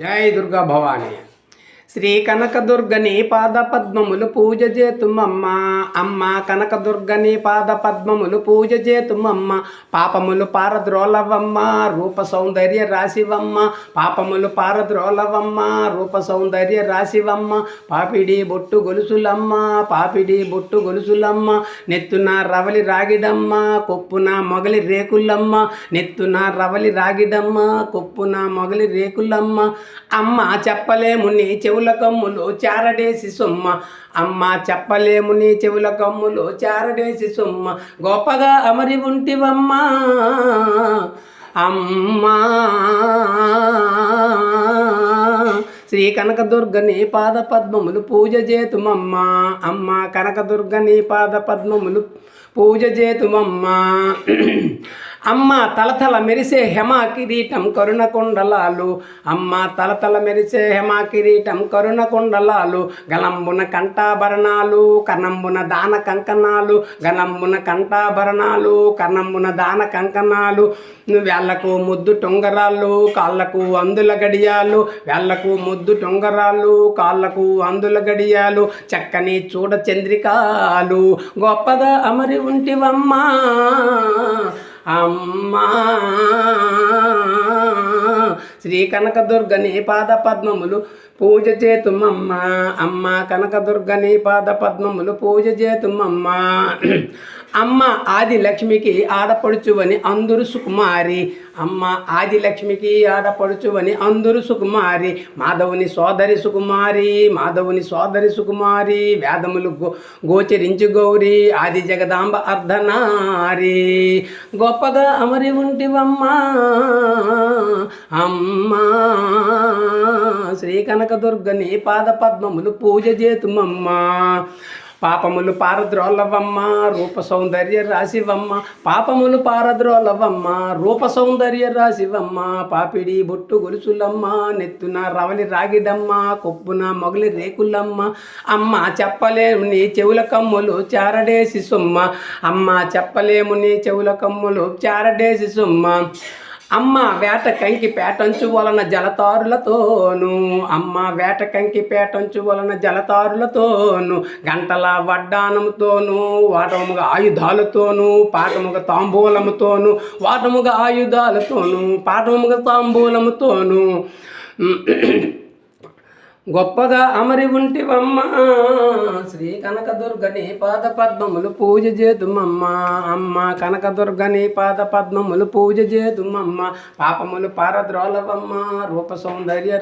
జై దుర్గా భవాని. శ్రీ కనకదుర్గని పాద పద్మములు పూజ చేతుమమ్మ. అమ్మ కనకదుర్గని పాద పద్మములు పూజ చేతుమమ్మ. పాపములు పారద్రోలవమ్మ, రూప సౌందర్య రాశివమ్మ. పాపములు పారద్రోలవమ్మ, రూప సౌందర్య రాశివమ్మ. పాపిడి బొట్టు గొలుసులమ్మ, పాపిడి బొట్టు గొలుసులమ్మ. నెత్తున రవలి రాగిడమ్మ, కొప్పున మొగలి రేకులమ్మ. నెత్తున రవలి రాగిడమ్మ, కొప్పున మొగలి రేకులమ్మ. అమ్మ చెప్పలేము నీ చెవుల కమ్ములు చారడేసి సొమ్మ. అమ్మ చెప్పలేము నీ చెవుల కమ్ములు చారడేసి సొమ్మ. గొప్పగా అమరి ఉంటివమ్మ అమ్మా. శ్రీ కనకదుర్గని పాద పద్మములు పూజ చేతుమమ్మ. అమ్మ కనకదుర్గని పాద పద్మములు పూజ చేతుమమ్మ. అమ్మ తలతల మెరిసే హెమా కిరీటం కరుణ కుండలాలు. అమ్మ తలతల మెరిసే హెమా కిరీటం కరుణ కుండలాలు. గలంబున కంఠాభరణాలు, కర్ణంబున దాన కంకణాలు. గలంబున కంఠాభరణాలు, కర్ణంబున దాన కంకణాలు. వేళ్లకు ముద్దు టొంగరాళ్ళు, కాళ్ళకు అందుల గడియాలు. వేళ్లకు ముద్దు టొంగరాళ్ళు, కాళ్ళకు అందుల గడియాలు. చక్కని చూడ చంద్రికాలు, గొప్పగా అమరి ఉంటివమ్మా అమ్మా. శ్రీ కనకదుర్గని పాద పద్మములు పూజ చేతుమమ్మ. అమ్మ కనకదుర్గని పాద పద్మములు పూజ చేతుమమ్మ. అమ్మ ఆదిలక్ష్మికి ఆడపడుచువని అందరు సుకుమారి. అమ్మ ఆదిలక్ష్మికి ఆడపడుచువని అందరు సుకుమారి. మాధవుని సోదరి సుకుమారి, మాధవుని సోదరి సుకుమారి. వేదములు గోచరించు గౌరీ, ఆది జగదాంబ అర్ధనారి. గొప్పగా అమరి ఉంటివమ్మా అమ్మా. శ్రీ కనకదుర్గని పాద పద్మములు పూజ చేతుమమ్మ. పాపములు పారద్రోలవమ్మ, రూప సౌందర్య రాశివమ్మ. పాపములు పారద్రోలవమ్మ, రూప సౌందర్య రాశివమ్మ. పాపిడి బొట్టు గొలుసులమ్మ, నెత్తున రవలి రాగిడమ్మ, కొప్పున మొగలి రేకులమ్మ. అమ్మ చెప్పలేము నీ చెవుల కమ్ములు చారడేసి సొమ్మ. అమ్మ చెప్పలేము నీ చెవుల కమ్ములు చారడేసి సొమ్మ. అమ్మ వేట కంకి పేటంచు వలన జలతారులతోను. అమ్మ వేట కంకి పేటంచు వలన జలతారులతోను. గంటల వడ్డానముతోను, వాటముగా ఆయుధాలతోను, పాఠముగా తాంబూలముతోను. వాటముగా ఆయుధాలతోను, పాఠముగా తాంబూలముతోను. గొప్పగా అమరి ఉంటివమ్మ. శ్రీ కనకదుర్గని పాద పద్మములు పూజ చేతుమమ్మ. అమ్మ కనకదుర్గని పాద పద్మములు పూజ చేతుమమ్మ. పాపములు పారద్రోలవమ్మ, రూప సౌందర్య